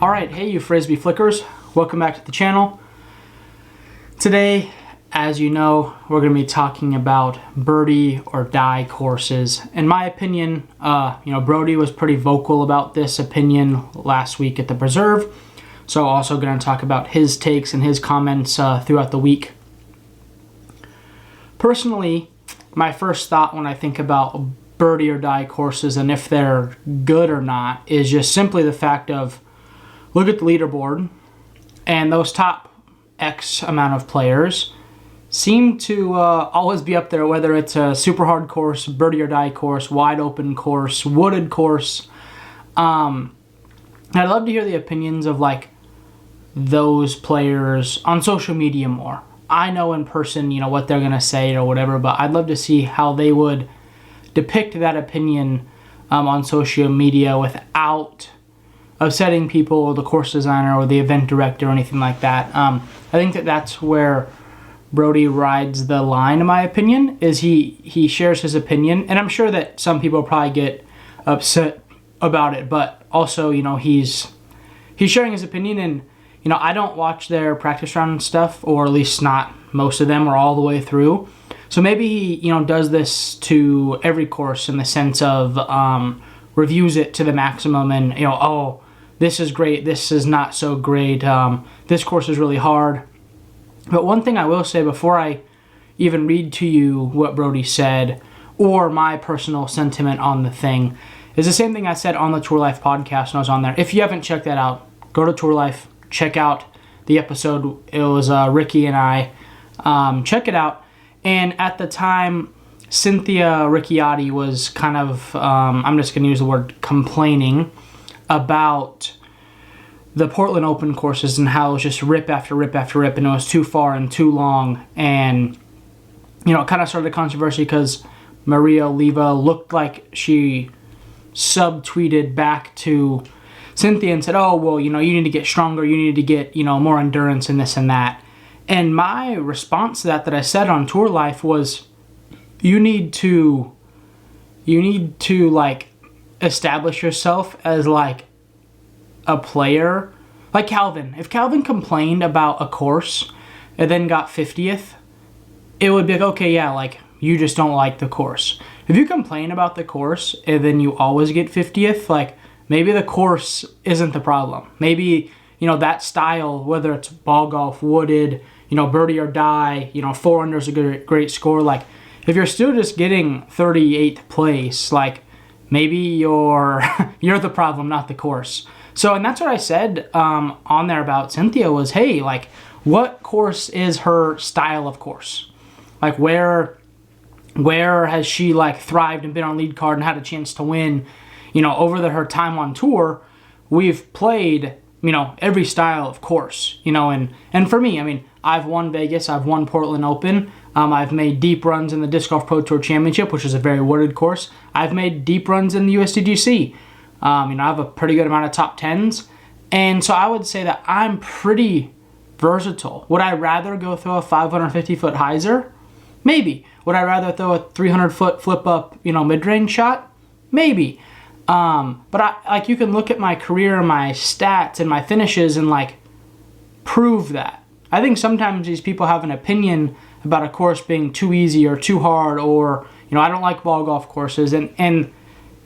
Alright, hey you Frisbee Flickers, welcome back to the channel. Today, as you know, we're going to be talking about birdie or die courses. In my opinion, Birdie was pretty vocal about this opinion last week at the Preserve. So also going to talk about his takes and his comments throughout the week. Personally, my first thought when I think about birdie or die courses and if they're good or not is just simply the fact of look at the leaderboard, and those top X amount of players seem to always be up there, whether it's a super hard course, birdie or die course, wide open course, wooded course. I'd love to hear the opinions of like those players on social media more. I know in person, what they're gonna say or whatever, but I'd love to see how they would depict that opinion on social media without upsetting people or the course designer or the event director or anything like that. I think that's where Birdie rides the line, in my opinion, is he shares his opinion, and I'm sure that some people probably get upset about it, but also, he's sharing his opinion, and, I don't watch their practice round stuff, or at least not most of them or all the way through. So maybe he, does this to every course in the sense of reviews it to the maximum and, oh, this is great, this is not so great, this course is really hard. But one thing I will say before I even read to you what Birdie said or my personal sentiment on the thing is the same thing I said on the Tour Life podcast when I was on there. If you haven't checked that out, go to Tour Life, check out the episode. It was Ricky and I. Check it out. And at the time, Cynthia Ricciardi was kind of, I'm just going to use the word complaining about the Portland Open courses and how it was just rip after rip after rip, and it was too far and too long. And, it kind of started a controversy because Maria Oliva looked like she subtweeted back to Cynthia and said, oh, well, you need to get stronger, you need to get, more endurance and this and that. And my response to that I said on Tour Life was, you need to like establish yourself as like a player. Like Calvin. If Calvin complained about a course and then got 50th, it would be like, okay, yeah, like you just don't like the course. If you complain about the course and then you always get 50th, like maybe the course isn't the problem. Maybe, that style, whether it's ball golf, wooded, birdie or die, 4 under is a great score. Like if you're still just getting 38th place, like maybe you're the problem, not the course. So, and that's what I said on there about Cynthia was, hey, like what course is her style of course? Like where has she like thrived and been on lead card and had a chance to win? Over her time on tour, we've played, every style of course, and for me, I've won Vegas, I've won Portland Open, I've made deep runs in the Disc Golf Pro Tour Championship, which is a very wooded course. I've made deep runs in the USDGC. I have a pretty good amount of top 10s, and so I would say that I'm pretty versatile. Would I rather go throw a 550-foot hyzer? Maybe. Would I rather throw a 300-foot flip-up, mid-range shot? Maybe. But you can look at my career and my stats and my finishes and like prove that. I think sometimes these people have an opinion about a course being too easy or too hard, or I don't like ball golf courses, and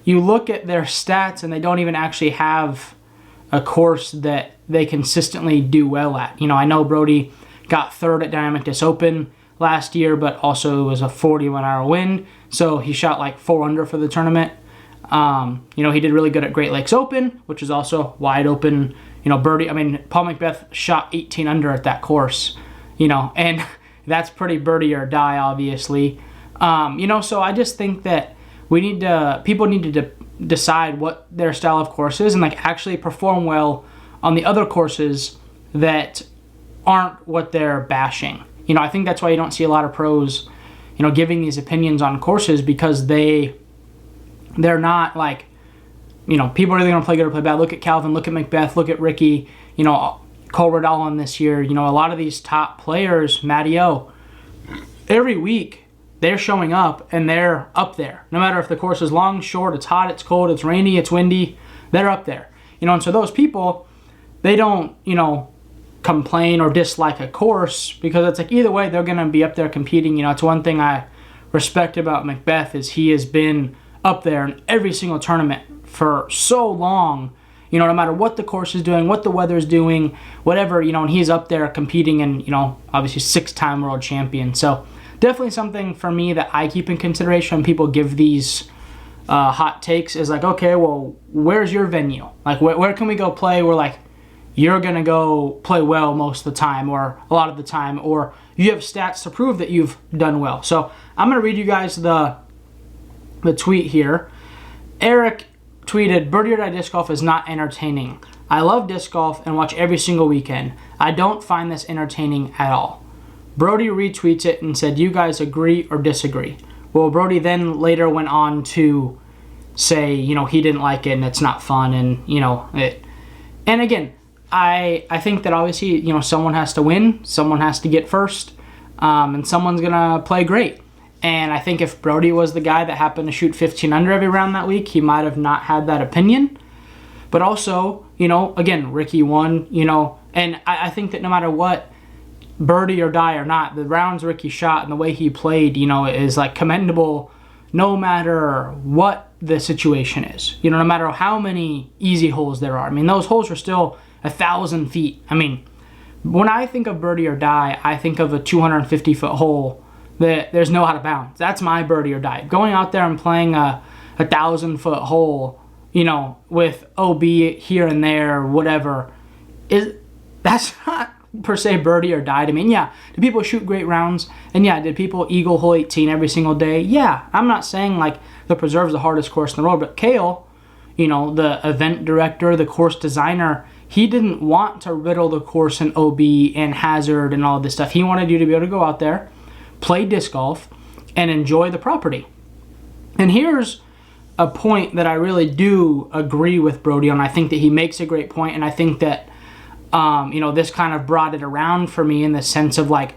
you look at their stats and they don't even actually have a course that they consistently do well at. I know Birdie got third at Dynamic Disc Open last year, but also it was a 41-hour wind, so he shot like 4 under for the tournament. He did really good at Great Lakes Open, which is also wide open. Birdie, Paul McBeth shot 18 under at that course, and that's pretty birdie or die, obviously. So I just think that people need to decide what their style of course is and like actually perform well on the other courses that aren't what they're bashing. I think that's why you don't see a lot of pros, giving these opinions on courses, because they're not like, people are either going to play good or play bad. Look at Calvin, look at McBeth, look at Ricky, Cole Redallen this year. A lot of these top players, Matty O, every week they're showing up and they're up there. No matter if the course is long, short, it's hot, it's cold, it's rainy, it's windy, they're up there. And so those people, they don't, complain or dislike a course, because it's like either way they're going to be up there competing. It's one thing I respect about Macbeth is he has been up there in every single tournament for so long, no matter what the course is doing, what the weather is doing, whatever, and he's up there competing and, obviously 6-time world champion. So definitely something for me that I keep in consideration when people give these hot takes is like, okay, well, where's your venue? Like, where can we go play where, like, you're going to go play well most of the time or a lot of the time, or you have stats to prove that you've done well. So I'm going to read you guys the tweet here. Eric tweeted, "Birdie or Die disc golf is not entertaining. I love disc golf and watch every single weekend. I don't find this entertaining at all." Brody retweets it and said, "You guys agree or disagree?" Well, Brody then later went on to say, he didn't like it and it's not fun and, it. And again, I think that obviously, someone has to win, someone has to get first, and someone's going to play great. And I think if Brody was the guy that happened to shoot 15 under every round that week, he might have not had that opinion. But also, again, Ricky won, and I think that no matter what, Birdie or Die or not, the rounds Ricky shot and the way he played, is like commendable no matter what the situation is. No matter how many easy holes there are. I mean, those holes are still 1,000 feet. I mean, when I think of Birdie or Die, I think of a 250-foot hole that there's no out of bounds. That's my Birdie or Die. Going out there and playing a 1,000-foot hole, with OB here and there, whatever, that's not per se Birdie or Die to me. And yeah, do people shoot great rounds? And yeah, did people eagle hole 18 every single day? Yeah, I'm not saying like the Preserve's the hardest course in the world, but Kale, the event director, the course designer, he didn't want to riddle the course in OB and hazard and all of this stuff. He wanted you to be able to go out there, play disc golf, and enjoy the property. And here's a point that I really do agree with Brody on. I think that he makes a great point, and I think that this kind of brought it around for me in the sense of like,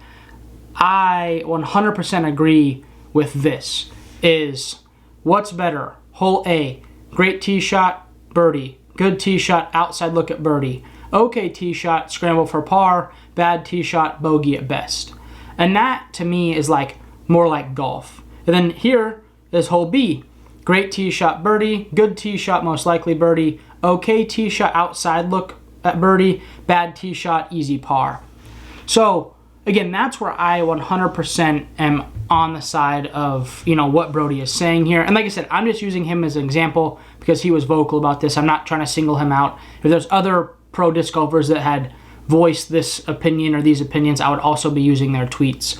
I 100% agree with this, is what's better? Hole A, great tee shot, birdie. Good tee shot, outside look at birdie. Okay tee shot, scramble for par. Bad tee shot, bogey at best. And that, to me, is like more like golf. And then here is hole B. Great tee shot, birdie. Good tee shot, most likely birdie. Okay tee shot, outside look at birdie. Bad tee shot, easy par. So, again, that's where I 100% am on the side of, what Brody is saying here. And like I said, I'm just using him as an example because he was vocal about this. I'm not trying to single him out. If there's other pro disc golfers that had voiced this opinion or these opinions, I would also be using their tweets.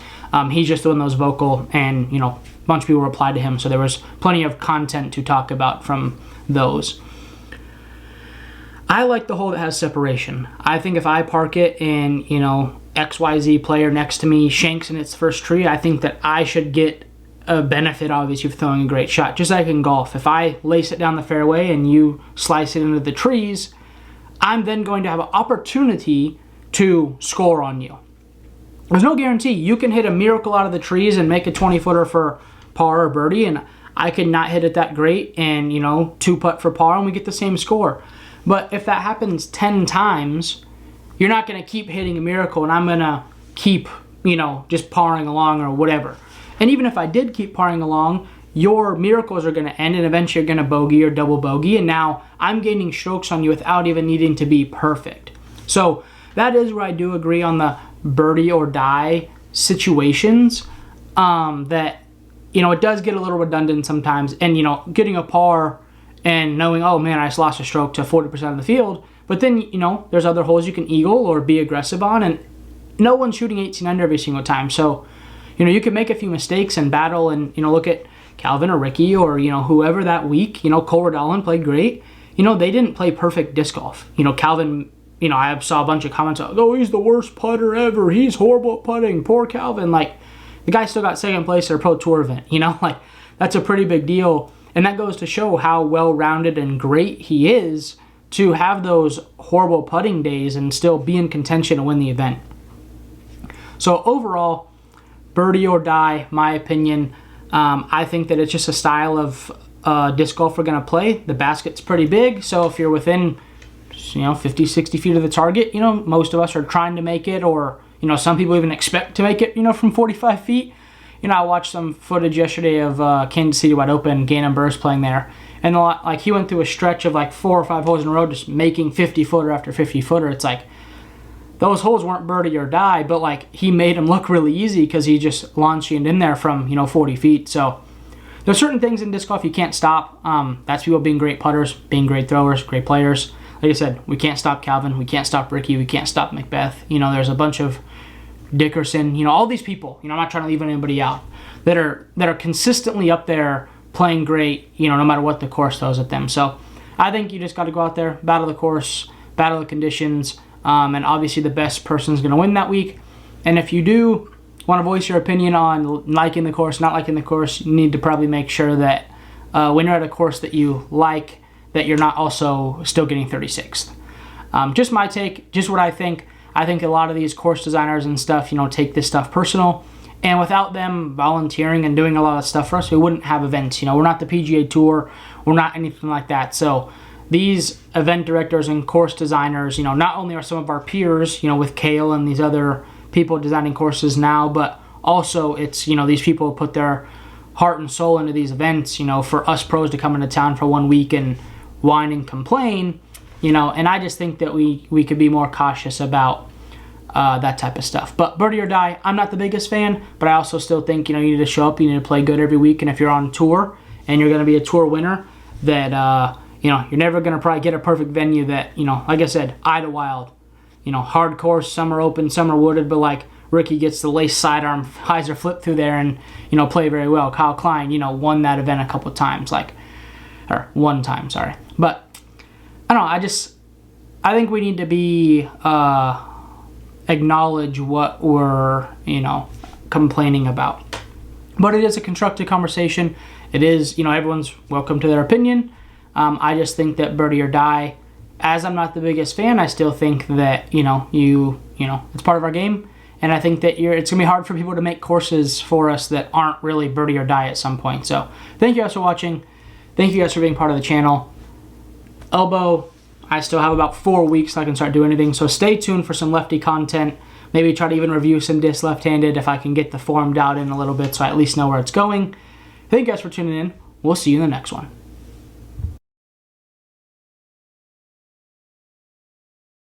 He's just the one that was vocal, and, a bunch of people replied to him, so there was plenty of content to talk about from those. I like the hole that has separation. I think if I park it and, XYZ player next to me shanks in its first tree, I think that I should get a benefit, obviously, of throwing a great shot. Just like in golf, if I lace it down the fairway and you slice it into the trees, I'm then going to have an opportunity to score on you. There's no guarantee. You can hit a miracle out of the trees and make a 20-footer for par or birdie, and I could not hit it that great and, 2-putt for par, and we get the same score. But if that happens 10 times, you're not going to keep hitting a miracle, and I'm going to keep, just parring along or whatever. And even if I did keep parring along, your miracles are going to end, and eventually you're going to bogey or double bogey, and now I'm gaining strokes on you without even needing to be perfect. So that is where I do agree on the Birdie or Die situations, that, it does get a little redundant sometimes, and, getting a par and knowing, oh man, I just lost a stroke to 40% of the field, but then, there's other holes you can eagle or be aggressive on, and no one's shooting 18 under every single time. So, you can make a few mistakes and battle and, look at Calvin or Ricky or, whoever that week. Cole Redallen played great. They didn't play perfect disc golf. Calvin, I saw a bunch of comments, oh, he's the worst putter ever. He's horrible at putting. Poor Calvin. Like, the guy still got second place at a pro tour event. That's a pretty big deal. And that goes to show how well-rounded and great he is to have those horrible putting days and still be in contention to win the event. So overall, Birdie or Die, my opinion. I think that it's just a style of disc golf we're going to play. The basket's pretty big, so if you're within 50, 60 feet of the target. Most of us are trying to make it, or, some people even expect to make it, from 45 feet. I watched some footage yesterday of Kansas City Wide Open, Gannon Burrs playing there. And he went through a stretch of 4 or 5 holes in a row just making 50-footer after 50-footer. It's those holes weren't birdie or die, but he made them look really easy because he just launched in there from 40 feet. So there's certain things in disc golf you can't stop. That's people being great putters, being great throwers, great players. Like I said, we can't stop Calvin, we can't stop Ricky, we can't stop Macbeth. There's a bunch of Dickerson, all these people. I'm not trying to leave anybody out that are consistently up there playing great. No matter what the course throws at them. So I think you just got to go out there, battle the course, battle the conditions. And obviously the best person is going to win that week. And if you do want to voice your opinion on liking the course, not liking the course, you need to probably make sure that when you're at a course that you like, that you're not also still getting 36th. Just my take, just what I think. I think a lot of these course designers and stuff, take this stuff personal. And without them volunteering and doing a lot of stuff for us, we wouldn't have events. We're not the PGA Tour. We're not anything like that. So these event directors and course designers, not only are some of our peers, with Kale and these other people designing courses now, but also it's, these people put their heart and soul into these events, for us pros to come into town for 1 week and whine and complain, and I just think that we could be more cautious about that type of stuff. But birdie or die, I'm not the biggest fan, but I also still think, you need to show up, you need to play good every week, and if you're on tour and you're going to be a tour winner, that, you're never going to probably get a perfect venue that, like I said, Idlewild, hard course, some are open, some are wooded, but Ricky gets the lace sidearm hyzer flip through there and, play very well. Kyle Klein, won that event a couple times, or one time, sorry. But, I don't know, I think we need to be, acknowledge what we're, complaining about. But it is a constructive conversation. It is, everyone's welcome to their opinion. I just think that birdie or die, as I'm not the biggest fan, I still think that, it's part of our game. And I think that it's going to be hard for people to make courses for us that aren't really birdie or die at some point. So thank you guys for watching. Thank you guys for being part of the channel. Elbow, I still have about 4 weeks till I can start doing anything. So stay tuned for some lefty content. Maybe try to even review some disc left-handed if I can get the form dialed in a little bit so I at least know where it's going. Thank you guys for tuning in. We'll see you in the next one.